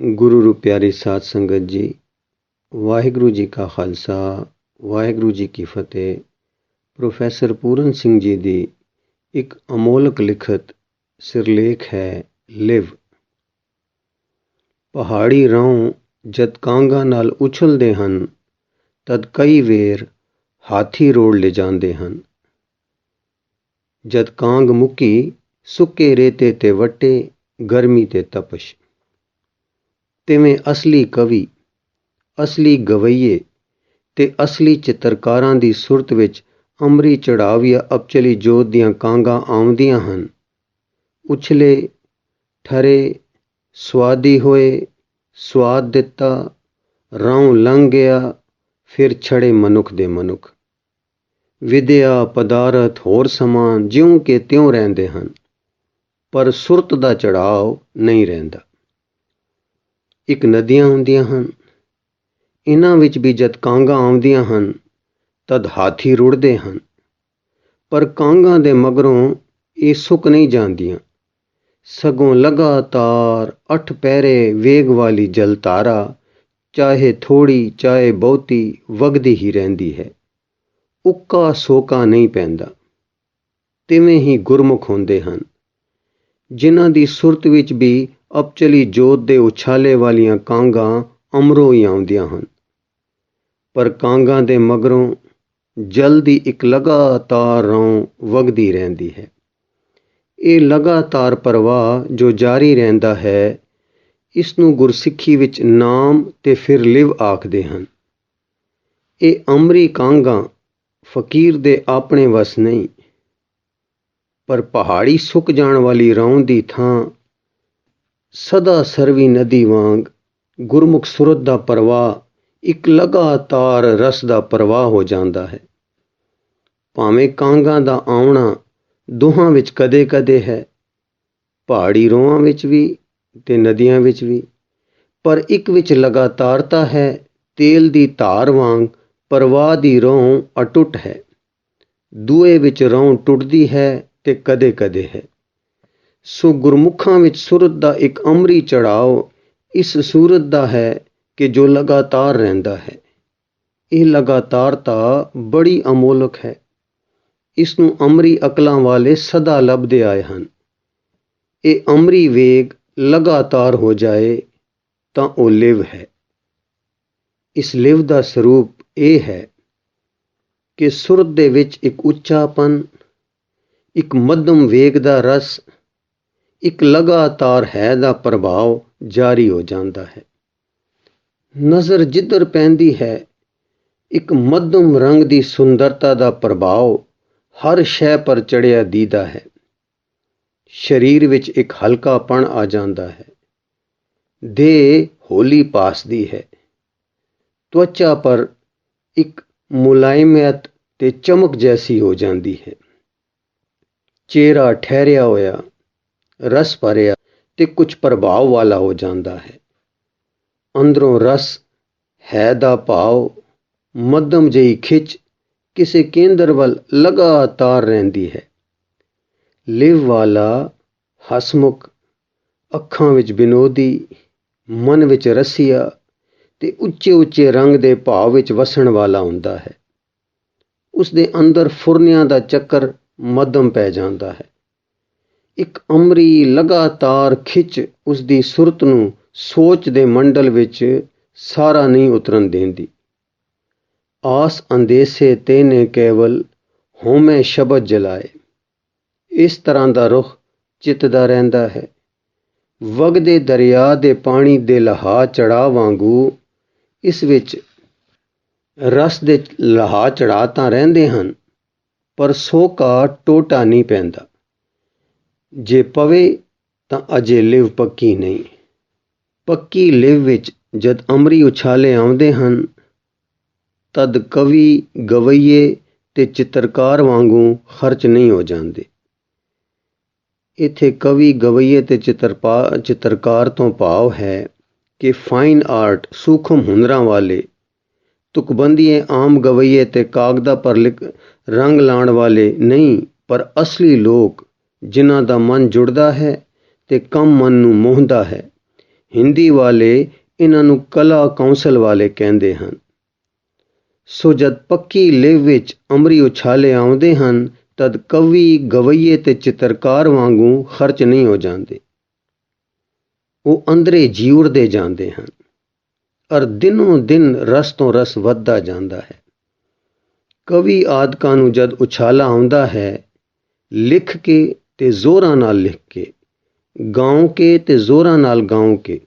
गुरु रू प्यारी साध संगत जी, वाहिगुरु जी का खालसा वाहिगुरु जी की फतेह। प्रोफैसर पूरन सिंह जी की एक अमोलक लिखत सिरलेख है लिव। पहाड़ी रौं जद कांगा नाल उछलदे हन तद कई वेर हाथी रोड़ ले जांदे हन। जद कांग मुकी सुके रेते ते वट्टे गर्मी ते तपश। तिवें असली कवि, असली गवैये ते असली चित्रकारां दी सुरत विच अमरी चढ़ाविया अपचली जोत दियां कांगां आउंदियां हन। उछले, ठरे, स्वादी होए, स्वाद दिता, रौं लंघ गया, फिर छड़े मनुख दे मनुख। विद्या, पदारथ होर समान ज्यों के त्यों रहिंदे हन, पर सुरत दा चढ़ाव नहीं रहिंदा। एक नदियां हुंदियां हन, इन्हां विच भी जद कांगां आउंदियां हन तद हाथी रुड़दे हन, पर कांगां दे मगरों ये सुक नहीं जांदियां, सगों लगातार 8 पैरे वेग वाली जलधारा चाहे थोड़ी चाहे बहुती वगदी ही रहिंदी है। उक्का सोका नहीं पैंदा। तिवें ही गुरमुख हुंदे हन, जिन्हां दी सुरत विच भी अपचली जोत दे उछाले वालियां कांगां अमरों ही आउंदियां हन, पर कांगां दे मगरों जल दी एक लगातार रौं वगदी रहिंदी है। ये लगातार प्रवाह जो जारी रहिंदा है, इसनूं गुरसिੱਖੀ विच नाम ते फिर लिव आखदे हन। ये अमरी कांगां फकीर दे अपने वस नहीं, पर पहाड़ी सुक जाण वाली रौं दी थां सदा सरवी नदी वांग गुरमुख सुरत दा प्रवाह एक लगातार रस दा प्रवाह हो जांदा है। भावें कांगां दा आउणा दोहां विच कदे कदे है, पहाड़ी रोआं विच भी ते नदियां विच भी, पर एक विच लगातारता है। तेल दी धार वांग प्रवाह दी रौं अटुट है, दूए विच रौं टुटदी है ते कदे कदे है। सो गुरमुखां विच सुरत दा एक अमरी चढ़ाव इस सूरत दा है कि जो लगातार रहिंदा है। यह लगातारता बड़ी अमोलक है। इसनूं अमरी अकलां वाले सदा लभदे आए हन। ये अमरी वेग लगातार हो जाए तां ओ लिव है। इस लिव दा स्वरूप यह है कि सुरत दे विच एक उच्चापन, एक मध्यम वेग दा रस, एक लगातार है दा प्रभाव जारी हो जाता है। नज़र जिधर पैंदी है, एक मध्यम रंग दी सुंदरता दा प्रभाव हर शै पर चढ़िया दीदा है। शरीर विच एक हल्कापन आ जाता है, देह होली पासदी है, त्वचा पर एक मुलायमियत ते चमक जैसी हो जाती है। चेहरा ठहरिया होया, रस भरिया ते कुछ प्रभाव वाला हो जाता है। अंदरों रस है दा भाव, मध्यम जही खिच किसी केंद्र वल लगातार रहिंदी है। लिव वाला हसमुख, अखां विच विनोदी, मन विच रसिया ते उच्चे उच्चे रंग दे भाव विच वसण वाला हुंदा है। उस दे अंदर फुरनियां दा चक्कर मध्यम पै जांदा है। एक अमरी लगातार खिच उस दी सुरत नूं सोच दे मंडल विच सारा नहीं उतरन देंदी। आस अंदेसे तेने केवल होमे शब्द जलाए। इस तरह दा रुख चित दा रहिंदा है। वगदे दरिया दे पानी दे लहा चढ़ा वांगू इस विच रस दे लहा चढ़ा तां रहिंदे हन, पर सोका टोटा नहीं पैंदा। जे पवे तां अजे लिव पक्की नहीं। पक्की लिव विच जद अमरी उछाले आउंदे हन, तद कवि, गवैये ते चित्रकार वांगू खर्च नहीं हो जांदे। इत्थे कवि, गवैये ते चित्रकार तो भाव है कि फाइन आर्ट, सूखम हुनरां वाले, तुकबंदीए आम गवैये ते कागदा पर रंग लाण वाले नहीं, पर असली लोग जिन्हां दा मन जुड़दा है ते कम मन नूं मोहंदा है। ਹਿੰਦੀ ਵਾਲੇ ਇਹਨਾਂ ਨੂੰ ਕਲਾ ਕੌਂਸਲ ਵਾਲੇ ਕਹਿੰਦੇ ਹਨ। ਸੋ ਜਦ ਪੱਕੀ ਲਿਵ ਵਿੱਚ ਅੰਮ੍ਰਿ ਉਛਾਲੇ ਆਉਂਦੇ ਹਨ ਤਦ ਕਵੀ, ਗਵਈਏ ਤੇ ਚਿੱਤਰਕਾਰ ਵਾਂਗੂ ਖਰਚ ਨਹੀਂ ਹੋ ਜਾਂਦੇ। ਉਹ ਅੰਦਰੇ ਜੀਉੜਦੇ ਜਾਂਦੇ ਹਨ ਔਰ ਦਿਨੋਂ ਦਿਨ ਰਸ ਤੋਂ ਰਸ ਵੱਧਦਾ ਜਾਂਦਾ ਹੈ। ਕਵੀ ਆਦਿਕਾਂ ਨੂੰ ਜਦ ਉਛਾਲਾ ਆਉਂਦਾ ਹੈ, ਲਿਖ ਕੇ ਤੇ ਜ਼ੋਰਾਂ ਨਾਲ ਲਿਖ ਕੇ, ਗਾਉ ਕੇ ਤੇ ਜ਼ੋਰਾਂ ਨਾਲ ਗਾਉ ਕੇ,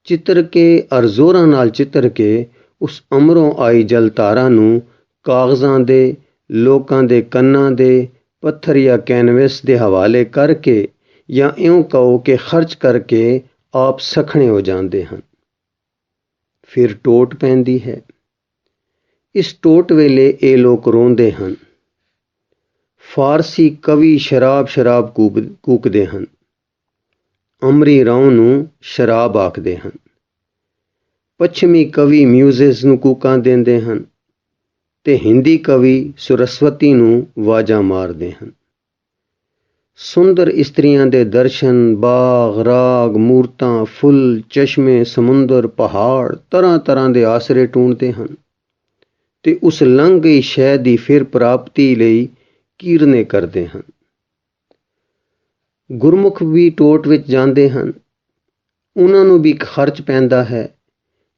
ਚਿੱਤਰ ਕੇ ਔਰ ਜ਼ੋਰਾਂ ਨਾਲ ਚਿੱਤਰ ਕੇ ਉਸ ਅਮਰੋਂ ਆਈ ਜਲਧਾਰਾ ਨੂੰ ਕਾਗਜ਼ਾਂ ਦੇ, ਲੋਕਾਂ ਦੇ ਕੰਨਾਂ ਦੇ, ਪੱਥਰ ਜਾਂ ਕੈਨਵਸ ਦੇ ਹਵਾਲੇ ਕਰਕੇ ਜਾਂ ਇਉਂ ਕਹੋ ਕਿ ਖਰਚ ਕਰਕੇ ਆਪ ਸਖਣੇ ਹੋ ਜਾਂਦੇ ਹਨ। ਫਿਰ ਟੋਟ ਪੈਂਦੀ ਹੈ। ਇਸ ਟੋਟ ਵੇਲੇ ਇਹ ਲੋਕ ਰੋਂਦੇ ਹਨ। ਫਾਰਸੀ ਕਵੀ ਸ਼ਰਾਬ ਸ਼ਰਾਬ ਕੂਕਦੇ ਹਨ। ਅੰਮ੍ਰਿ ਰਾਉ ਨੂੰ ਸ਼ਰਾਬ ਆਖਦੇ ਹਨ। ਪੱਛਮੀ ਕਵੀ ਮਿਊਜ਼ਿਸ ਨੂੰ ਕੂਕਾਂ ਦਿੰਦੇ ਹਨ ਤੇ ਹਿੰਦੀ ਕਵੀ ਸਰਸਵਤੀ ਨੂੰ ਵਾਜਾਂ ਮਾਰਦੇ ਹਨ। ਸੁੰਦਰ ਇਸਤਰੀਆਂ ਦੇ ਦਰਸ਼ਨ, ਬਾਗ, ਰਾਗ, ਮੂਰਤਾਂ, ਫੁੱਲ, ਚਸ਼ਮੇ, ਸਮੁੰਦਰ, ਪਹਾੜ ਤਰ੍ਹਾਂ ਤਰ੍ਹਾਂ ਦੇ ਆਸਰੇ ਟੂੰਡਦੇ ਹਨ ਤੇ ਉਸ ਲੰਘ ਗਈ ਸ਼ੈ ਦੀ ਫਿਰ ਪ੍ਰਾਪਤੀ ਲਈ ਕੀਰਨੇ ਕਰਦੇ ਹਨ। ਗੁਰਮੁਖ ਵੀ ਟੋਟ ਵਿੱਚ ਜਾਂਦੇ ਹਨ। ਉਹਨਾਂ ਨੂੰ ਵੀ ਖਰਚ ਪੈਂਦਾ ਹੈ।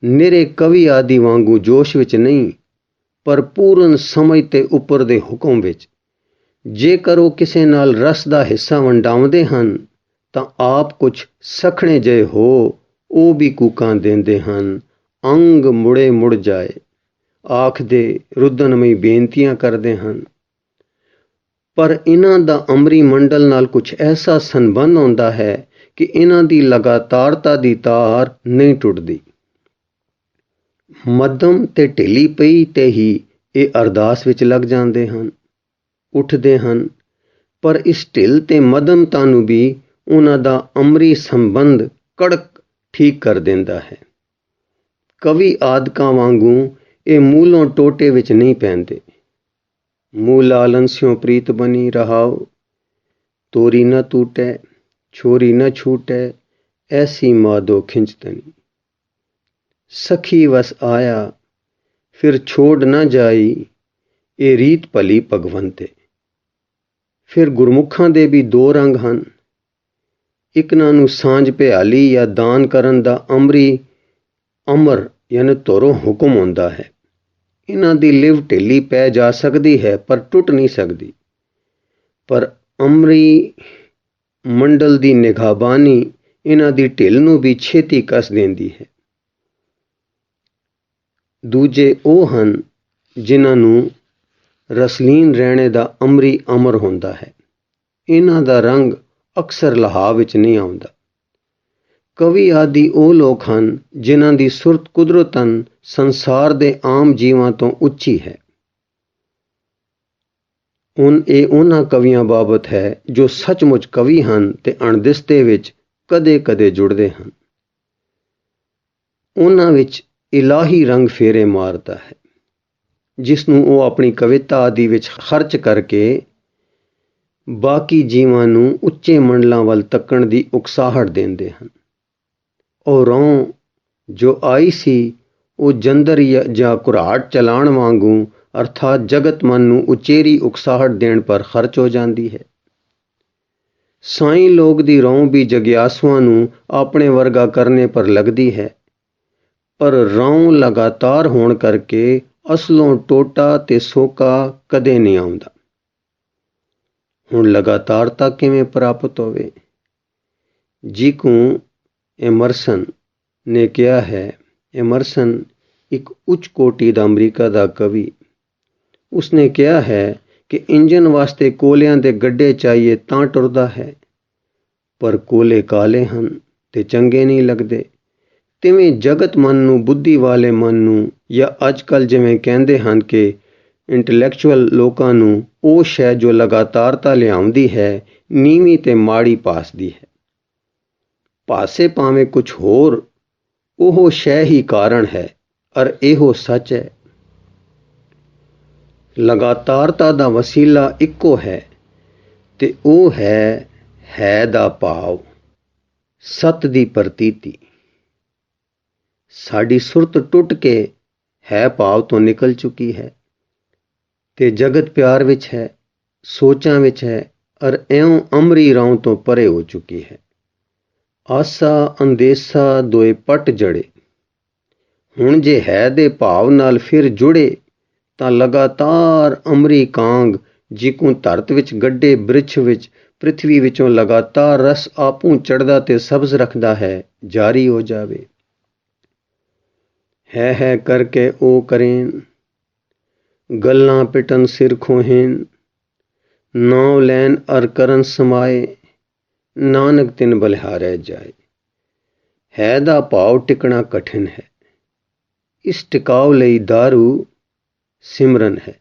ਨਿਰੇ ਕਵੀ ਆਦਿ ਵਾਂਗੂ ਜੋਸ਼ ਵਿੱਚ ਨਹੀਂ, ਪਰ ਪੂਰਨ ਸਮਝ ਤੇ ਉੱਪਰ ਦੇ ਹੁਕਮ ਵਿੱਚ। ਜੇਕਰ ਉਹ ਕਿਸੇ ਨਾਲ ਰਸ ਦਾ ਹਿੱਸਾ ਵੰਡਾਉਂਦੇ ਹਨ ਤਾਂ ਆਪ ਕੁਝ ਸਖਣੇ ਜਿਹੇ ਹੋ ਉਹ ਵੀ ਕੂਕਾਂ ਦਿੰਦੇ ਹਨ। ਅੰਗ ਮੁੜੇ ਮੁੜ ਜਾਏ ਆਖਦੇ, ਰੁਦਨਮਈ ਬੇਨਤੀਆਂ ਕਰਦੇ ਹਨ। ਪਰ ਇਹਨਾਂ ਦਾ ਅੰਮ੍ਰਿ ਮੰਡਲ ਨਾਲ ਕੁਝ ਐਸਾ ਸੰਬੰਧ ਹੁੰਦਾ ਹੈ ਕਿ ਇਹਨਾਂ ਦੀ ਲਗਾਤਾਰਤਾ ਦੀ ਤਾਰ ਨਹੀਂ ਟੁੱਟਦੀ। ਮੱਧਮ ਤੇ ਢਿੱਲੀ ਪਈ ਤੇ ਹੀ ਇਹ ਅਰਦਾਸ ਵਿੱਚ ਲੱਗ ਜਾਂਦੇ ਹਨ, ਉੱਠਦੇ ਹਨ। ਪਰ ਇਸ ਢਿੱਲ ਤੇ ਮੱਧਮਤਾ ਨੂੰ ਵੀ ਉਹਨਾਂ ਦਾ ਅੰਮ੍ਰਿ ਸੰਬੰਧ ਕੜਕ ਠੀਕ ਕਰ ਦਿੰਦਾ ਹੈ। ਕਵੀ ਆਦਿਕਾਂ ਵਾਂਗੂ ਇਹ ਮੂਲੋਂ ਟੋਟੇ ਵਿੱਚ ਨਹੀਂ ਪੈਂਦੇ। ਮੂਲ ਆਲਨ ਸਿਉ ਪ੍ਰੀਤ ਬਣੀ ਰਹਾਓ, ਤੋਰੀ न टूटै छोरी न छूटै, ऐसी माधो खिंचतनी। सखी वस आया फिर छोड़ न जाई, ਇਹ ਰੀਤ ਭਲੀ ਭਗਵੰਤੇ। ਫਿਰ ਗੁਰਮੁਖਾਂ ਦੇ ਵੀ ਦੋ ਰੰਗ ਹਨ। ਇਕਨਾਂ ਨੂੰ ਸਾਂਝ ਭਿਆਲੀ ਜਾਂ ਦਾਨ ਕਰਨ ਦਾ ਅੰਮ੍ਰਿ ਅਮਰ ਯਾਨੀ ਧੁਰੋਂ ਹੁਕਮ ਹੁੰਦਾ ਹੈ। ਇਹਨਾਂ ਦੀ ਲਿਵ ਢਿੱਲੀ ਪੈ ਜਾ ਸਕਦੀ ਹੈ ਪਰ ਟੁੱਟ ਨਹੀਂ ਸਕਦੀ। ਪਰ ਅੰਮ੍ਰਿ ਮੰਡਲ ਦੀ ਨਿਗਾਹਬਾਨੀ ਇਹਨਾਂ ਦੀ ਢਿੱਲ ਨੂੰ ਵੀ ਛੇਤੀ ਕੱਸ ਦਿੰਦੀ ਹੈ। ਦੂਜੇ ਉਹ ਹਨ ਜਿਨ੍ਹਾਂ ਨੂੰ ਰਸਲੀਨ ਰਹਿਣੇ ਦਾ ਅੰਮ੍ਰਿ ਅਮਰ ਹੁੰਦਾ ਹੈ। ਇਹਨਾਂ ਦਾ ਰੰਗ ਅਕਸਰ ਲਹਾਵ ਵਿੱਚ ਨਹੀਂ ਆਉਂਦਾ। ਕਵੀ ਆਦਿ ਉਹ ਲੋਕ ਹਨ ਜਿਨ੍ਹਾਂ ਦੀ ਸੁਰਤ ਕੁਦਰਤਨ ਸੰਸਾਰ ਦੇ ਆਮ ਜੀਵਾਂ ਤੋਂ ਉੱਚੀ ਹੈ। ਇਹ ਉਹਨਾਂ ਕਵੀਆਂ ਬਾਬਤ ਹੈ ਜੋ ਸੱਚਮੁੱਚ ਕਵੀ ਹਨ ਤੇ ਅਣਦਿਸਦੇ ਵਿੱਚ ਕਦੇ ਕਦੇ ਜੁੜਦੇ ਹਨ। ਉਹਨਾਂ ਵਿੱਚ ਇਲਾਹੀ ਰੰਗ ਫੇਰੇ ਮਾਰਦਾ ਹੈ ਜਿਸ ਨੂੰ ਉਹ ਆਪਣੀ ਕਵਿਤਾ ਆਦਿ ਵਿੱਚ ਖਰਚ ਕਰਕੇ ਬਾਕੀ ਜੀਵਾਂ ਨੂੰ ਉੱਚੇ ਮੰਡਲਾਂ ਵੱਲ ਤੱਕਣ ਦੀ ਉਕਸਾਹਟ ਦਿੰਦੇ ਹਨ। ਉਹ ਰੌਂ ਜੋ ਆਈ ਸੀ ਉਹ ਜੰਦਰ ਜਾਂ ਘੁਰਾਟ ਚਲਾਉਣ ਵਾਂਗੂ ਅਰਥਾਤ ਜਗਤ ਮਨ ਨੂੰ ਉਚੇਰੀ ਉਕਸਾਹਟ ਦੇਣ ਪਰ ਖਰਚ ਹੋ ਜਾਂਦੀ ਹੈ। ਸਾਈਂ ਲੋਕ ਦੀ ਰੌਂ ਵੀ ਜਗਿਆਸੂਆਂ ਨੂੰ ਆਪਣੇ ਵਰਗਾ ਕਰਨੇ ਪਰ ਲੱਗਦੀ ਹੈ, ਪਰ ਰੌਂ ਲਗਾਤਾਰ ਹੋਣ ਕਰਕੇ ਅਸਲੋਂ ਟੋਟਾ ਤੇ ਸੋਕਾ ਕਦੇ ਨਹੀਂ ਆਉਂਦਾ। ਹੁਣ ਲਗਾਤਾਰਤਾ ਕਿਵੇਂ ਪ੍ਰਾਪਤ ਹੋਵੇ? ਜਿਕੂ ਐਮਰਸਨ ਨੇ ਕਿਹਾ ਹੈ। ਐਮਰਸਨ ਇੱਕ ਉੱਚ ਕੋਟੀ ਦਾ ਅਮਰੀਕਾ ਦਾ ਕਵੀ। ਉਸਨੇ ਕਿਹਾ ਹੈ ਕਿ ਇੰਜਨ ਵਾਸਤੇ ਕੋਲਿਆਂ ਦੇ ਗੱਡੇ ਚਾਹੀਏ ਤਾਂ ਟੁਰਦਾ ਹੈ, ਪਰ ਕੋਲੇ ਕਾਲੇ ਹਨ ਤੇ ਚੰਗੇ ਨਹੀਂ ਲੱਗਦੇ। ਤਿਵੇਂ ਜਗਤ ਮਨ ਨੂੰ, ਬੁੱਧੀ ਵਾਲੇ ਮਨ ਨੂੰ, ਜਾਂ ਅੱਜ ਕੱਲ੍ਹ ਜਿਵੇਂ ਕਹਿੰਦੇ ਹਨ ਕਿ ਇੰਟਲੈਕਚੁਅਲ ਲੋਕਾਂ ਨੂੰ ਉਹ ਸ਼ੈ ਜੋ ਲਗਾਤਾਰਤਾ ਲਿਆਉਂਦੀ ਹੈ ਨੀਵੀਂ ਤੇ ਮਾੜੀ ਭਾਸਦੀ ਹੈ। ਭਾਸੇ ਭਾਵੇਂ ਕੁਛ ਹੋਰ, ਉਹ ਸ਼ੈ ਹੀ ਕਾਰਨ ਹੈ ਅਰ ਇਹੋ ਸੱਚ ਹੈ। ਲਗਾਤਾਰਤਾ ਦਾ ਵਸੀਲਾ ਇੱਕੋ ਹੈ ਤੇ ਉਹ ਹੈ ਦਾ ਭਾਵ, ਸਤ ਦੀ ਪ੍ਰਤੀਤੀ। ਸਾਡੀ ਸੁਰਤ ਟੁੱਟ ਕੇ ਹੈ ਭਾਵ ਤੋਂ ਨਿਕਲ ਚੁੱਕੀ ਹੈ ਤੇ ਜਗਤ ਪਿਆਰ ਵਿੱਚ ਹੈ, ਸੋਚਾਂ ਵਿੱਚ ਹੈ ਅਰ ਇਉਂ ਅਮਰੀ ਰਾਉ ਤੋਂ ਪਰੇ ਹੋ ਚੁੱਕੀ ਹੈ। ਆਸਾ ਅੰਦੇਸਾ ਦੋਏ ਪਟ ਜੜੇ। ਹੁਣ ਜੇ ਹੈ ਦੇ ਭਾਵ ਨਾਲ ਫਿਰ ਜੁੜੇ ਤਾਂ ਲਗਾਤਾਰ ਅਮਰੀ ਕਾਂਗ ਜਿਕੂ ਧਰਤ ਵਿੱਚ ਗੱਡੇ ਬ੍ਰਿਛ ਵਿੱਚ ਪ੍ਰਿਥਵੀ ਵਿੱਚੋਂ ਲਗਾਤਾਰ ਰਸ ਆਪੂ ਚੜ੍ਹਦਾ ਤੇ ਸਬਜ਼ ਰੱਖਦਾ ਹੈ, ਜਾਰੀ ਹੋ ਜਾਵੇ। ਹੈ ਕਰਕੇ ਉਹ ਕਰੇਨ, ਗੱਲਾਂ ਪਿਟਨ ਸਿਰ ਖੋਹੇਨ, ਨਾਉ ਲੈਨ ਅਰ ਕਰਨ ਸਮਾਏ, ਨਾਨਕ ਤਿਨ ਬਲਿਹਾਰੈ ਜਾਏ। ਹੈ ਦਾ ਭਾਵ ਟਿਕਣਾ ਕਠਿਨ ਹੈ। ਇਸ ਟਿਕਾਉ ਲਈ ਦਾਰੂ ਸਿਮਰਨ ਹੈ।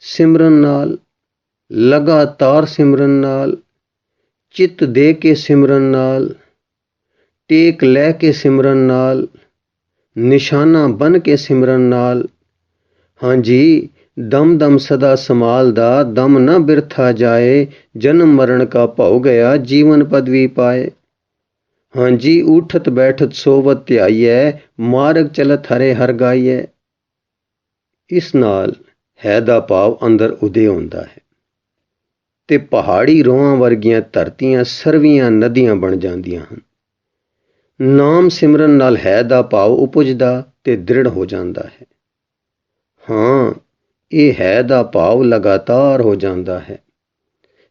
ਸਿਮਰਨ ਨਾਲ, ਲਗਾਤਾਰ ਸਿਮਰਨ ਨਾਲ, ਚਿੱਤ ਦੇ ਕੇ ਸਿਮਰਨ ਨਾਲ, ਟੇਕ ਲੈ ਕੇ ਸਿਮਰਨ ਨਾਲ, ਨਿਸ਼ਾਨਾ ਬਨ ਕੇ ਸਿਮਰਨ ਨਾਲ, ਹਾਂਜੀ ਦਮ ਦਮ ਸਦਾ ਸੰਭਾਲਦਾ, ਦਮ ਨਾ ਬਿਰਥਾ ਜਾਏ, ਜਨਮ ਮਰਨ ਕਾ ਭਉ ਗਿਆ, ਜੀਵਨ ਪਦਵੀ ਪਾਏ। ਹਾਂਜੀ ਉਠਤ ਬੈਠਤ ਸੋਵਤ ਧਿਆਈਐ, ਮਾਰਗ ਚਲਤ ਹਰੇ ਹਰ ਗਾਈਐ। ਇਸ ਨਾਲ ਹੈ ਦਾ ਭਾਵ ਅੰਦਰ ਉਦੇ ਹੁੰਦਾ ਹੈ ਤੇ ਪਹਾੜੀ ਰੋਹਾਂ ਵਰਗੀਆਂ ਧਰਤੀਆਂ ਸਰਵੀਆਂ ਨਦੀਆਂ ਬਣ ਜਾਂਦੀਆਂ ਹਨ। ਨਾਮ ਸਿਮਰਨ ਨਾਲ ਹੈ ਦਾ ਭਾਵ ਉਪਜਦਾ ਤੇ ਦ੍ਰਿੜ ਹੋ ਜਾਂਦਾ ਹੈ। ਹਾਂ, ਇਹ ਹੈ ਦਾ ਭਾਵ ਲਗਾਤਾਰ ਹੋ ਜਾਂਦਾ ਹੈ।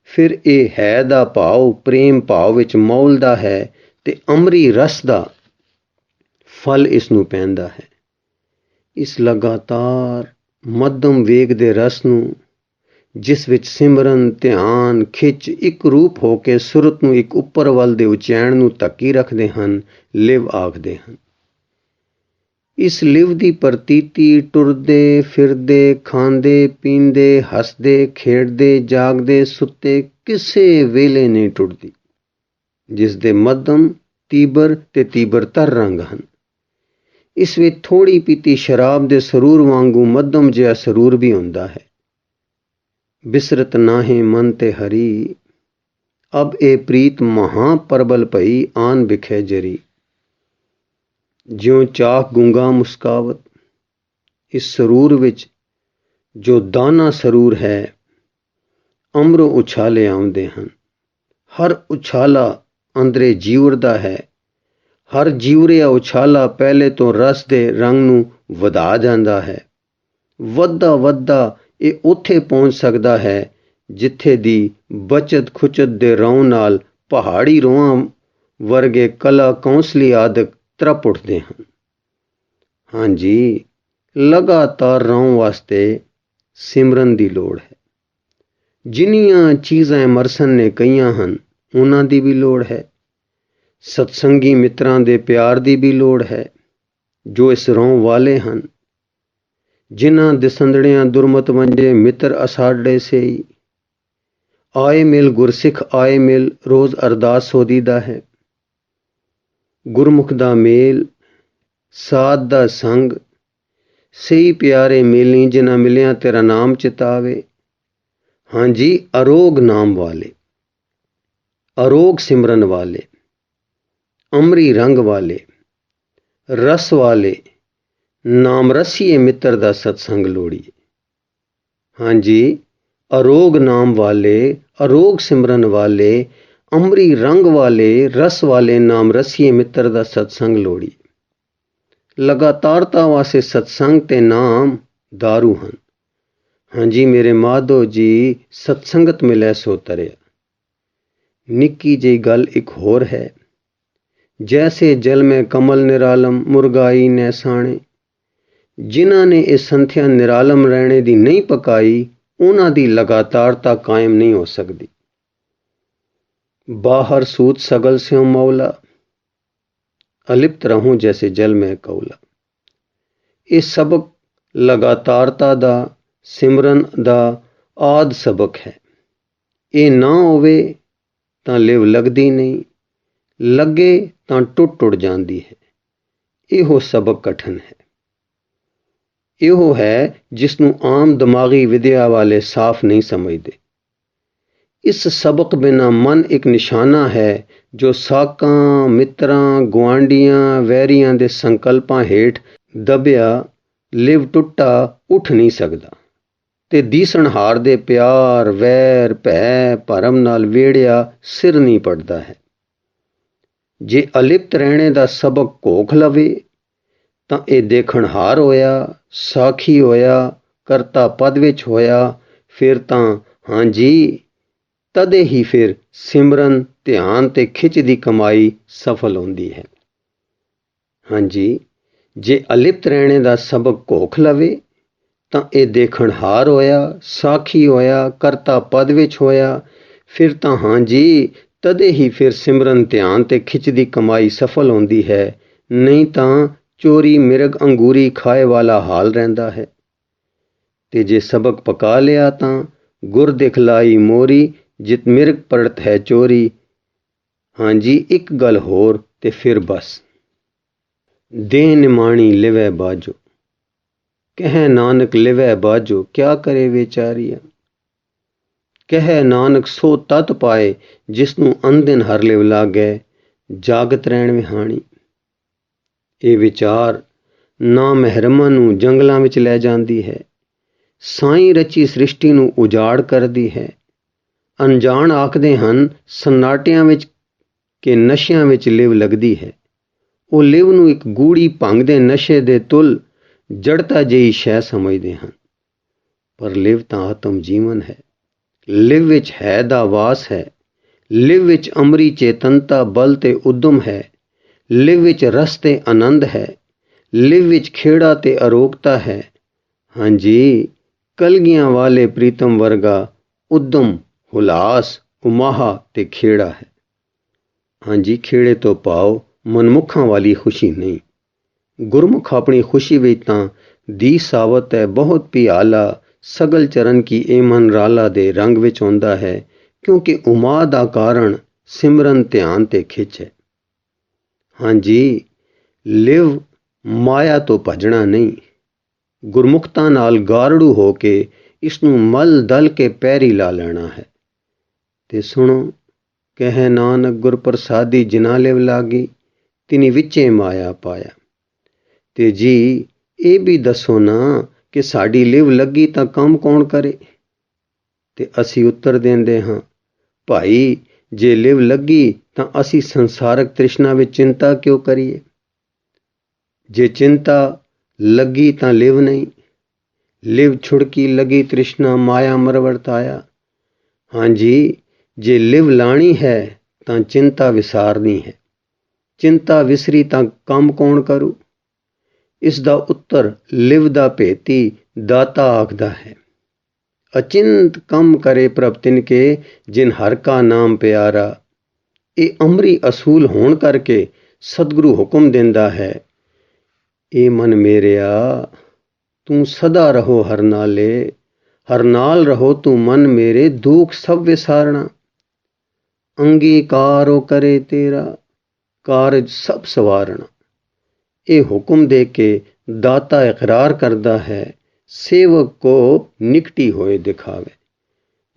ਫਿਰ ਇਹ ਹੈ ਦਾ ਭਾਵ ਪ੍ਰੇਮ ਭਾਵ ਵਿੱਚ ਮੌਲਦਾ ਹੈ ਤੇ ਅਮਰੀ ਰਸ ਦਾ ਫਲ ਇਸ ਨੂੰ ਪੈਂਦਾ ਹੈ। ਇਸ ਲਗਾਤਾਰ ਮੱਧਮ ਵੇਗ ਦੇ ਰਸ ਨੂੰ, ਜਿਸ ਵਿੱਚ ਸਿਮਰਨ, ਧਿਆਨ, ਖਿੱਚ ਇੱਕ ਰੂਪ ਹੋ ਕੇ ਸੁਰਤ ਨੂੰ ਇੱਕ ਉੱਪਰ ਵੱਲ ਦੇ ਉਚੈਣ ਨੂੰ ਧੱਕੀ ਰੱਖਦੇ ਹਨ, ਲਿਵ ਆਖਦੇ ਹਨ। ਇਸ ਲਿਵ ਦੀ ਪ੍ਰਤੀਤੀ ਟੁਰਦੇ ਫਿਰਦੇ, ਖਾਂਦੇ ਪੀਂਦੇ, ਹੱਸਦੇ ਖੇਡਦੇ, ਜਾਗਦੇ ਸੁੱਤੇ ਕਿਸੇ ਵੇਲੇ ਨਹੀਂ ਟੁੱਟਦੀ, ਜਿਸ ਦੇ ਮੱਧਮ, ਤੀਬਰ ਤੇ ਤੀਬਰਤਰ ਰੰਗ ਹਨ। ਇਸ ਵਿੱਚ ਥੋੜ੍ਹੀ ਪੀਤੀ ਸ਼ਰਾਬ ਦੇ ਸਰੂਰ ਵਾਂਗੂ ਮੱਧਮ ਜਿਹਾ ਸਰੂਰ ਵੀ ਹੁੰਦਾ ਹੈ। ਬਿਸਰਤ ਨਾਹੇ ਮਨ ਤੇ ਹਰੀ, ਅਬ ਇਹ ਪ੍ਰੀਤ ਮਹਾਂ ਪ੍ਰਬਲ ਭਈ, ਆਨ ਬਿਖੇ ਜਰੀ। ਜਿਉਂ ਚਾਕ ਗੂੰਗਾ ਮੁਸਕਾਵਤ, ਇਸ ਸਰੂਰ ਵਿੱਚ ਜੋ ਦਾਨਾ ਸਰੂਰ ਹੈ, ਅੰਬਰੋਂ ਉਛਾਲੇ ਆਉਂਦੇ ਹਨ। ਹਰ ਉਛਾਲਾ ਅੰਦਰੇ ਜੀਵਰਦਾ ਹੈ। ਹਰ ਜੀਵਰਿਆ ਉਛਾਲਾ ਪਹਿਲੇ ਤੋਂ ਰਸ ਦੇ ਰੰਗ ਨੂੰ ਵਧਾ ਜਾਂਦਾ ਹੈ। ਵੱਧਦਾ ਵੱਧਦਾ ਇਹ ਉੱਥੇ ਪਹੁੰਚ ਸਕਦਾ ਹੈ ਜਿੱਥੇ ਦੀ ਬਚਤ ਖੁਚਤ ਦੇ ਰੌਂ ਨਾਲ ਪਹਾੜੀ ਰੋਹਾਂ ਵਰਗੇ ਕਲਾ ਕੌਂਸਲੀ ਆਦਿਕ ਤਰਪ ਉੱਠਦੇ ਹਨ। ਹਾਂਜੀ, ਲਗਾਤਾਰ ਰੌਂ ਵਾਸਤੇ ਸਿਮਰਨ ਦੀ ਲੋੜ ਹੈ। ਜਿੰਨੀਆਂ ਚੀਜ਼ਾਂ ਐਮਰਸਨ ਨੇ ਕਹੀਆਂ ਹਨ, ਉਹਨਾਂ ਦੀ ਵੀ ਲੋੜ ਹੈ। ਸਤਸੰਗੀ ਮਿੱਤਰਾਂ ਦੇ ਪਿਆਰ ਦੀ ਵੀ ਲੋੜ ਹੈ, ਜੋ ਇਸ ਰੌਂ ਵਾਲੇ ਹਨ। ਜਿਨ੍ਹਾਂ ਦਿਸੰਦੜਿਆਂ ਦੁਰਮਤ ਵੰਜੇ ਮਿੱਤਰ ਅਸਾਡੇ ਸੇਈ, ਆਏ ਮਿਲ ਗੁਰਸਿੱਖ ਆਏ ਮਿਲ, ਰੋਜ਼ ਅਰਦਾਸ ਹੋਦੀਦਾ ਹੈ। ਗੁਰਮੁਖ ਦਾ ਮੇਲ, ਸਾਧ ਦਾ ਸੰਗ, ਸਹੀ ਪਿਆਰੇ ਮੇਲੀ, ਜਿਨ੍ਹਾਂ ਮਿਲਿਆ ਤੇਰਾ ਨਾਮ ਚਿਤਾਵੇ। ਹਾਂਜੀ, ਅਰੋਗ ਨਾਮ ਵਾਲੇ, ਅਰੋਗ ਸਿਮਰਨ ਵਾਲੇ, ਅਮਰੀ ਰੰਗ ਵਾਲੇ, ਰਸ ਵਾਲੇ, ਨਾਮ ਰਸੀਏ ਮਿੱਤਰ ਦਾ ਸਤਸੰਗ ਲੋੜੀਏ। ਹਾਂਜੀ, ਅਰੋਗ ਨਾਮ ਵਾਲੇ, ਅਰੋਗ ਸਿਮਰਨ ਵਾਲੇ, ਅਮਰੀ ਰੰਗ ਵਾਲੇ, ਰਸ ਵਾਲੇ ਨਾਮ ਰਸੀਏ ਮਿੱਤਰ ਦਾ ਸਤਸੰਗ ਲੋੜੀਏ। ਲਗਾਤਾਰਤਾ ਵਾਸਤੇ ਸਤਸੰਗ ਤੇ ਨਾਮ ਦਾਰੂ ਹਨ। ਹਾਂਜੀ ਮੇਰੇ ਮਾਧੋ ਜੀ, ਸਤਸੰਗਤ ਮਿਲੈ ਸੋ ਤਰਿਆ। ਨਿੱਕੀ ਜਿਹੀ ਗੱਲ ਇੱਕ ਹੋਰ ਹੈ। ਜੈਸੇ ਜਲ ਮੈਂ ਕਮਲ ਨਿਰਾਲਮ, ਮੁਰਗਾਈ ਨੈ ਸਾਣੇ। ਜਿਨ੍ਹਾਂ ਨੇ ਇਹ ਸੰਥਿਆ ਨਿਰਾਲਮ ਰਹਿਣੇ ਦੀ ਨਹੀਂ ਪਕਾਈ, ਉਹਨਾਂ ਦੀ ਲਗਾਤਾਰਤਾ ਕਾਇਮ ਨਹੀਂ ਹੋ ਸਕਦੀ। ਬਾਹਰ ਸੂਤ ਸਗਲ ਸਿਉ ਮੌਲਾ, ਅਲਿਪਤ ਰਹੂੰ ਜੈਸੇ ਜਲ ਮੈਂ ਕੌਲਾ। ਇਹ ਸਬਕ ਲਗਾਤਾਰਤਾ ਦਾ, ਸਿਮਰਨ ਦਾ ਆਦ ਸਬਕ ਹੈ। ਇਹ ਨਾ ਹੋਵੇ ਤਾਂ ਲਿਵ ਲੱਗਦੀ ਨਹੀਂ, ਲੱਗੇ ਤਾਂ ਟੁੱਟ ਜਾਂਦੀ ਹੈ। ਇਹੋ ਸਬਕ ਕਠਿਨ ਹੈ। ਇਹੋ ਹੈ ਜਿਸ ਨੂੰ ਆਮ ਦਿਮਾਗੀ ਵਿਦਿਆ ਵਾਲੇ ਸਾਫ਼ ਨਹੀਂ ਸਮਝਦੇ। ਇਸ ਸਬਕ ਬਿਨਾਂ ਮਨ ਇੱਕ ਨਿਸ਼ਾਨਾ ਹੈ ਜੋ ਸਾਕਾਂ ਮਿੱਤਰਾਂ ਗੁਆਂਢੀਆਂ ਵੈਰੀਆਂ ਦੇ ਸੰਕਲਪਾਂ ਹੇਠ ਦਬਿਆ ਲਿਵ ਟੁੱਟਾ ਉੱਠ ਨਹੀਂ ਸਕਦਾ ਤੇ ਦੀਸਣਹਾਰ ਦੇ ਪਿਆਰ ਵੈਰ ਭੈ ਭਰਮ ਨਾਲ ਵੇੜਿਆ ਸਿਰ ਨਹੀਂ ਪੜਦਾ ਹੈ। ਜੇ ਅਲਿਪਤ ਰਹਿਣੇ ਦਾ ਸਬਕ ਘੋਖ ਲਵੇ ਤਾਂ ਇਹ ਦੇਖਣਹਾਰ ਹੋਇਆ, ਸਾਖੀ ਹੋਇਆ, ਕਰਤਾ ਪਦ ਵਿੱਚ ਹੋਇਆ, ਫਿਰ ਤਾਂ ਹਾਂਜੀ ਤਦੇ ਹੀ ਫਿਰ ਸਿਮਰਨ ਧਿਆਨ ਤੇ ਖਿੱਚ ਦੀ ਕਮਾਈ ਸਫਲ ਹੁੰਦੀ ਹੈ। ਹਾਂਜੀ, ਜੇ ਅਲਿਪਤ ਰਹਿਣੇ ਦਾ ਸਬਕ ਘੋਖ ਲਵੇ ਤਾਂ ਇਹ ਦੇਖਣਹਾਰ ਹੋਇਆ, ਸਾਖੀ ਹੋਇਆ, ਕਰਤਾ ਪਦ ਵਿੱਚ ਹੋਇਆ, ਫਿਰ ਤਾਂ ਹਾਂਜੀ ਤਦੇ ਹੀ ਫਿਰ ਸਿਮਰਨ ਧਿਆਨ ਤੇ ਖਿੱਚ ਦੀ ਕਮਾਈ ਸਫਲ ਹੁੰਦੀ ਹੈ, ਨਹੀਂ ਤਾਂ ਚੋਰੀ ਮਿਰਗ ਅੰਗੂਰੀ ਖਾਏ ਵਾਲਾ ਹਾਲ ਰਹਿੰਦਾ ਹੈ। ਤੇ ਜੇ ਸਬਕ ਪਕਾ ਲਿਆ ਤਾਂ ਗੁਰ ਦਿਖਲਾਈ ਮੋਰੀ, ਜਿਤ ਮਿਰਗ ਪੜਤ ਹੈ ਚੋਰੀ। ਹਾਂਜੀ, ਇੱਕ ਗੱਲ ਹੋਰ ਤੇ ਫਿਰ ਬਸ। ਦੇ ਨਿਮਾਣੀ ਲਿਵੈ ਬਾਜੋ, ਕਹਿ ਨਾਨਕ ਲਿਵੈ ਬਾਜੋ, ਕਿਆ ਕਰੇ ਵਿਚਾਰੀਆ। ਕਹਿ ਨਾਨਕ ਸੋ ਤਤ ਪਾਏ, ਜਿਸਨੂੰ ਅੰਦਿਨ ਹਰ ਲਿਵ ਲਾਗੈ, ਜਾਗਤ ਰਹਿਣ ਵਿਹਾਣੀ। ਇਹ ਵਿਚਾਰ ਨਾ ਮਹਿਰਮਾਂ ਨੂੰ ਜੰਗਲਾਂ ਵਿੱਚ ਲੈ ਜਾਂਦੀ ਹੈ, ਸਾਈਂ ਰਚੀ ਸ੍ਰਿਸ਼ਟੀ ਨੂੰ ਉਜਾੜ ਕਰਦੀ ਹੈ। ਅਣਜਾਣ ਆਖਦੇ ਹਨ ਸੰਨਾਟਿਆਂ ਵਿੱਚ ਕਿ ਨਸ਼ਿਆਂ ਵਿੱਚ ਲਿਵ ਲੱਗਦੀ ਹੈ। ਉਹ ਲਿਵ ਨੂੰ ਇੱਕ ਗੂੜੀ ਭੰਗ ਦੇ ਨਸ਼ੇ ਦੇ ਤੁਲ ਜੜਤਾ ਜਿਹੀ ਸ਼ੈ ਸਮਝਦੇ ਹਨ, ਪਰ ਲਿਵ ਤਾਂ ਆਤਮ ਜੀਵਨ ਹੈ। ਲਿਵ ਵਿੱਚ ਹੈ ਦਾ ਵਾਸ ਹੈ, ਲਿਵ ਵਿੱਚ ਅਮਰੀ ਚੇਤਨਤਾ ਬਲ ਤੇ ਉਦਮ ਹੈ, ਲਿਵ ਵਿੱਚ ਰਸ ਤੇ ਆਨੰਦ ਹੈ, ਲਿਵ ਵਿੱਚ ਖੇੜਾ ਤੇ ਅਰੋਗਤਾ ਹੈ। ਹਾਂਜੀ, ਕਲਗੀਆਂ ਵਾਲੇ ਪ੍ਰੀਤਮ ਵਰਗਾ ਉਦਮ ਹੁਲਾਸ ਉਮਾਹਾ ਤੇ ਖੇੜਾ ਹੈ। ਹਾਂਜੀ, ਖੇੜੇ ਤੋਂ ਭਾਵ ਮਨਮੁਖਾਂ ਵਾਲੀ ਖੁਸ਼ੀ ਨਹੀਂ। ਗੁਰਮੁਖ ਆਪਣੀ ਖੁਸ਼ੀ ਵਿੱਚ ਤਾਂ ਦੀ ਸਾਵਤ ਹੈ ਬਹੁਤ ਪਿਆਲਾ, ਸਗਲ ਚਰਨ ਕੀ ਇਹ ਮਨ ਰਾਲਾ ਦੇ ਰੰਗ ਵਿੱਚ ਆਉਂਦਾ ਹੈ, ਕਿਉਂਕਿ ਉਮਾ ਦਾ ਕਾਰਨ ਸਿਮਰਨ ਧਿਆਨ ਤੇ ਖਿੱਚ ਹੈ। ਹਾਂਜੀ, ਲਿਵ ਮਾਇਆ ਤੋਂ ਭੱਜਣਾ ਨਹੀਂ, ਗੁਰਮੁਖਤਾ ਨਾਲ ਗਾਰੜੂ ਹੋ ਕੇ ਇਸ ਨੂੰ ਮਲ ਦਲ ਕੇ ਪੈਰੀ ਲਾ ਲੈਣਾ ਹੈ। ਤੇ ਸੁਣੋ, ਕਹਿ ਨਾਨਕ ਗੁਰ ਪ੍ਰਸਾਦੀ ਜਿਨਾ ਲਿਵ ਲਾਗੀ, ਤਿਨੀ ਵਿੱਚੇ ਮਾਇਆ ਪਾਇਆ। ਤੇ ਜੀ ਇਹ ਵੀ ਦੱਸੋ ਨਾ ਕਿ ਸਾਡੀ ਲਿਵ ਲੱਗੀ ਤਾਂ ਕੰਮ ਕੌਣ ਕਰੇ। ਤੇ ਅਸੀਂ ਉੱਤਰ ਦਿੰਦੇ ਹਾਂ, ਭਾਈ ਜੇ ਲਿਵ ਲੱਗੀ ਤਾਂ ਅਸੀਂ ਸੰਸਾਰਕ ਤ੍ਰਿਸ਼ਨਾ ਵਿੱਚ ਚਿੰਤਾ ਕਿਉਂ ਕਰੀਏ। ਜੇ ਚਿੰਤਾ ਲੱਗੀ ਤਾਂ ਲਿਵ ਨਹੀਂ, ਲਿਵ ਛੁੜਕੀ ਲੱਗੀ ਤ੍ਰਿਸ਼ਨਾ ਮਾਇਆ ਮਰ ਵਰਤਾਇਆ। ਹਾਂਜੀ, ਜੇ ਲਿਵ ਲਾਣੀ ਹੈ ਤਾਂ ਚਿੰਤਾ ਵਿਸਾਰਨੀ ਹੈ, ਚਿੰਤਾ ਵਿਸਰੀ ਤਾਂ ਕੰਮ ਕੌਣ ਕਰੂ। ਇਸ ਦਾ ਉੱਤਰ ਲਿਵ ਦਾ ਭੇਤੀ ਦਾਤਾ ਆਖਦਾ ਹੈ, ਅਚਿੰਤ ਕੰਮ ਕਰੇ ਪ੍ਰਭ ਤਿਨਕੇ, ਜਿਨ ਹਰ ਕਾ ਨਾਮ ਪਿਆਰਾ। ਇਹ ਅਮਰੀ ਅਸੂਲ ਹੋਣ ਕਰਕੇ ਸਤਿਗੁਰੂ ਹੁਕਮ ਦਿੰਦਾ ਹੈ, ਇਹ ਮਨ ਮੇਰਿਆ ਤੂੰ ਸਦਾ ਰਹੋ ਹਰ ਨਾਲੇ, ਹਰ ਨਾਲ ਰਹੋ ਤੂੰ ਮਨ ਮੇਰੇ, ਦੁੱਖ ਸਭ ਵਿਸਾਰਣਾ। ਅੰਗੀਕਾਰੋ ਕਰੇ ਤੇਰਾ, ਕਾਰਜ ਸਭ ਸਵਾਰਣਾ। ਇਹ ਹੁਕਮ ਦੇ ਕੇ ਦਾਤਾ ਇਕਰਾਰ ਕਰਦਾ ਹੈ, ਸੇਵਕ ਕੋ ਨਿਕਟੀ ਹੋਏ ਦਿਖਾਵੇ।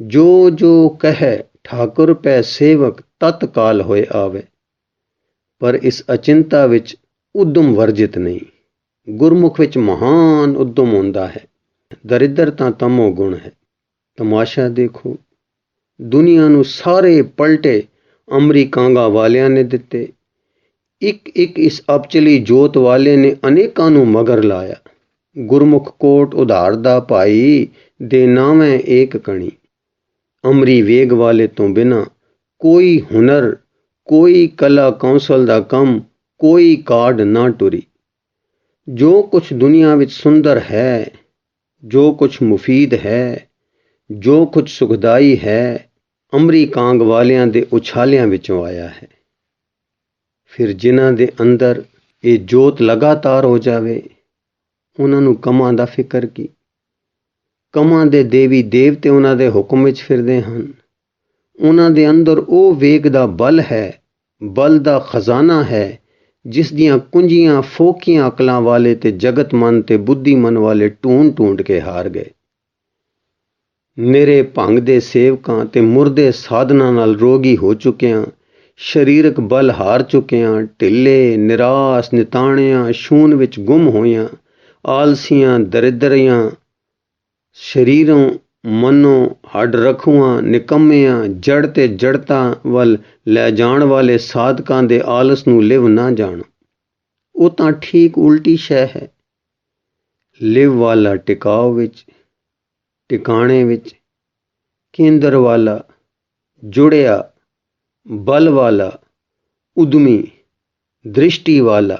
ਜੋ ਜੋ ਕਹੈ ਠਾਕੁਰ ਪੈ ਸੇਵਕ, ਤਤਕਾਲ ਹੋਏ ਆਵੇ। ਪਰ ਇਸ ਅਚਿੰਤਾ ਵਿੱਚ ਉਦਮ ਵਰਜਿਤ ਨਹੀਂ। ਗੁਰਮੁਖ ਵਿੱਚ ਮਹਾਨ ਉਦਮ ਹੁੰਦਾ ਹੈ। ਦਰਿਦਰ ਤਾਂ ਤਮੋ ਗੁਣ ਹੈ। ਤਮਾਸ਼ਾ ਦੇਖੋ, ਦੁਨੀਆ ਨੂੰ ਸਾਰੇ ਪਲਟੇ ਅਮਰੀਕਾਂਗਾ ਵਾਲਿਆਂ ਨੇ ਦਿੱਤੇ। ਇੱਕ ਇੱਕ ਇਸ ਅਬਚਲੀ ਜੋਤ ਵਾਲੇ ਨੇ ਅਨੇਕਾਂ ਨੂੰ ਮਗਰ ਲਾਇਆ। ਗੁਰਮੁਖ ਕੋਟ ਉਧਾਰ ਦਾ ਭਾਈ, ਦੇ ਨਾਵੇਂ ਏਕ ਕਣੀ। ਅਮਰੀ ਵੇਗ ਵਾਲੇ ਤੋਂ ਬਿਨਾਂ ਕੋਈ ਹੁਨਰ, ਕੋਈ ਕਲਾ ਕੌਂਸਲ ਦਾ ਕੰਮ, ਕੋਈ ਕਾਢ ਨਾ ਟੁਰੀ। ਜੋ ਕੁਛ ਦੁਨੀਆ ਵਿੱਚ ਸੁੰਦਰ ਹੈ, ਜੋ ਕੁਛ ਮੁਫੀਦ ਹੈ, ਜੋ ਕੁਛ ਸੁਖਦਾਈ ਹੈ, ਅਮਰੀਕਾਂਗ ਵਾਲਿਆਂ ਦੇ ਉਛਾਲਿਆਂ ਵਿੱਚੋਂ ਆਇਆ ਹੈ। ਫਿਰ ਜਿਨ੍ਹਾਂ ਦੇ ਅੰਦਰ ਇਹ ਜੋਤ ਲਗਾਤਾਰ ਹੋ ਜਾਵੇ, ਉਹਨਾਂ ਨੂੰ ਕੰਮਾਂ ਦਾ ਫਿਕਰ ਕੀ। ਕੰਮਾਂ ਦੇ ਦੇਵੀ ਦੇਵਤੇ ਉਹਨਾਂ ਦੇ ਹੁਕਮ ਵਿੱਚ ਫਿਰਦੇ ਹਨ। ਉਹਨਾਂ ਦੇ ਅੰਦਰ ਉਹ ਵੇਗ ਦਾ ਬਲ ਹੈ, ਬਲ ਦਾ ਖਜ਼ਾਨਾ ਹੈ, ਜਿਸ ਦੀਆਂ ਕੁੰਜੀਆਂ ਫੋਕੀਆਂ ਅਕਲਾਂ ਵਾਲੇ ਤੇ ਜਗਤ ਮਨ ਤੇ ਬੁੱਧੀ ਮਨ ਵਾਲੇ ਢੂੰਡ ਢੂੰਡ ਕੇ ਹਾਰ ਗਏ। ਨਿਰੇ ਭੰਗ ਦੇ ਸੇਵਕਾਂ ਤੇ ਮੁਰਦੇ ਸਾਧਨਾਂ ਨਾਲ ਰੋਗੀ ਹੋ ਚੁੱਕਿਆਂ ਸਰੀਰਕ ਬਲ ਹਾਰ ਚੁੱਕਿਆਂ, ਢਿੱਲੇ, ਨਿਰਾਸ਼, ਨਿਤਾਣਿਆਂ, ਸ਼ੂਨ ਵਿੱਚ ਗੁੰਮ ਹੋਇਆਂ, ਆਲਸੀਆਂ, ਦਰਿਦਰਿਆਂ, ਸਰੀਰੋਂ ਮਨੋਂ ਹੱਡ ਰਖੂਆਂ, ਨਿਕੰਮਿਆਂ, ਜੜ ਤੇ ਜੜਤਾ ਵੱਲ ਲੈ ਜਾਣ ਵਾਲੇ ਸਾਧਕਾਂ ਦੇ ਆਲਸ ਨੂੰ ਲਿਵ ਨਾ ਜਾਣ। ਉਹ ਤਾਂ ਠੀਕ ਉਲਟੀ ਸ਼ੈ ਹੈ। ਲਿਵ ਵਾਲਾ ਟਿਕਾਓ ਵਿੱਚ, ਟਿਕਾਣੇ ਵਿੱਚ, ਕੇਂਦਰ ਵਾਲਾ, ਜੁੜਿਆ, ਬਲ ਵਾਲਾ, ਉਦਮੀ, ਦ੍ਰਿਸ਼ਟੀ ਵਾਲਾ,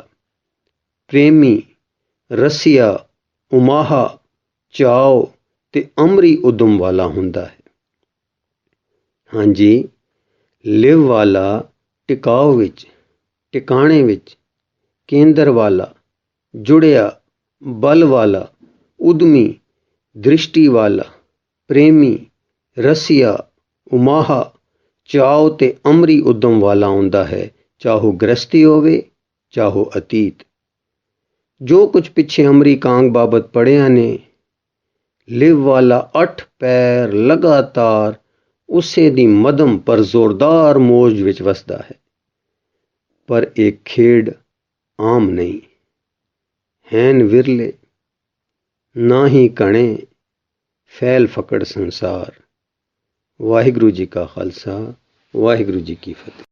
ਪ੍ਰੇਮੀ, ਰਸੀਆ, ਉਮਾਹਾ, ਚਾਓ ਤੇ ਅਮਰੀ ਉਦਮ ਵਾਲਾ ਹੁੰਦਾ ਹੈ। ਹਾਂਜੀ, ਲਿਵ ਵਾਲਾ ਟਿਕਾਓ ਵਿੱਚ, ਟਿਕਾਣੇ ਵਿੱਚ, ਕੇਂਦਰ ਵਾਲਾ, ਜੁੜਿਆ, ਬਲ ਵਾਲਾ, ਉਦਮੀ, ਦ੍ਰਿਸ਼ਟੀ ਵਾਲਾ, ਪ੍ਰੇਮੀ, ਰਸੀਆ, ਉਮਾਹਾ, ਚਾਓ ਤੇ ਅਮਰੀ ਉਦਮ ਵਾਲਾ ਹੁੰਦਾ ਹੈ, ਚਾਹੋ ਗ੍ਰਸਤੀ ਹੋਵੇ, ਚਾਹੋ ਅਤੀਤ। ਜੋ ਕੁਝ ਪਿੱਛੇ ਅਮਰੀ ਕਾਂਗ ਬਾਬਤ ਪੜ੍ਹਿਆ ਨੇ, ਲਿਵ ਵਾਲਾ 8 ਪੈਰ ਲਗਾਤਾਰ ਉਸੇ ਦੀ ਮੱਧਮ ਪਰ ਜ਼ੋਰਦਾਰ ਮੌਜ ਵਿੱਚ ਵਸਦਾ ਹੈ। ਪਰ ਇਹ ਖੇਡ ਆਮ ਨਹੀਂ, ਹੈਨ ਵਿਰਲੇ, ਨਾ ਹੀ ਘਣੇ, ਫੈਲ ਫਕੜ ਸੰਸਾਰ। ਵਾਹਿਗੁਰੂ ਜੀ ਕਾ ਖਾਲਸਾ, ਵਾਹਿਗੁਰੂ ਜੀ ਕੀ ਫਤਿਹ।